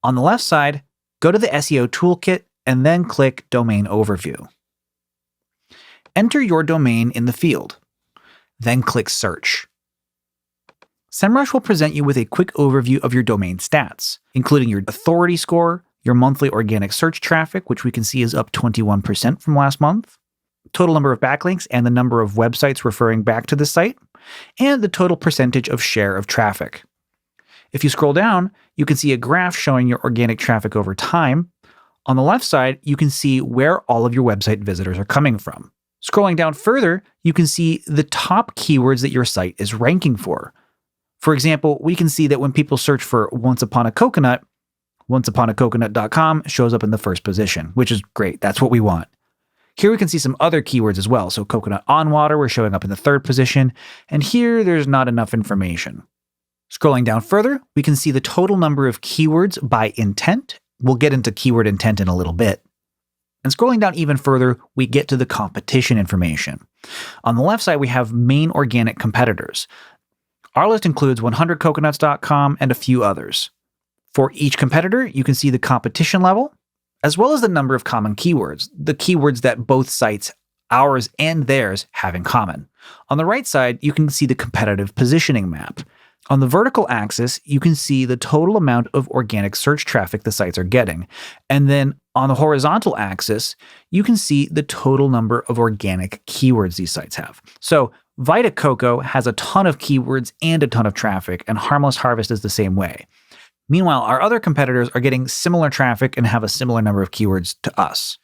On the left side, go to the SEO toolkit and then click Domain Overview. Enter your domain in the field, then click Search. Semrush will present you with a quick overview of your domain stats, including your authority score, your monthly organic search traffic, which we can see is up 21% from last month, total number of backlinks and the number of websites referring back to the site, and the total percentage of share of traffic. If you scroll down, you can see a graph showing your organic traffic over time. On the left side, you can see where all of your website visitors are coming from. Scrolling down further, you can see the top keywords that your site is ranking for. For example, we can see that when people search for Once Upon a Coconut, onceuponacoconut.com shows up in the first position, which is great. That's what we want. Here we can see some other keywords as well. So coconut on water, we're showing up in the third position. And here there's not enough information. Scrolling down further, we can see the total number of keywords by intent. We'll get into keyword intent in a little bit. And scrolling down even further, we get to the competition information. On the left side, we have main organic competitors. Our list includes 100coconuts.com and a few others. For each competitor, you can see the competition level, as well as the number of common keywords, the keywords that both sites, ours and theirs, have in common. On the right side, you can see the competitive positioning map. On the vertical axis, you can see the total amount of organic search traffic the sites are getting. And then on the horizontal axis, you can see the total number of organic keywords these sites have. So Vita Coco has a ton of keywords and a ton of traffic, and Harmless Harvest is the same way. Meanwhile, our other competitors are getting similar traffic and have a similar number of keywords to us.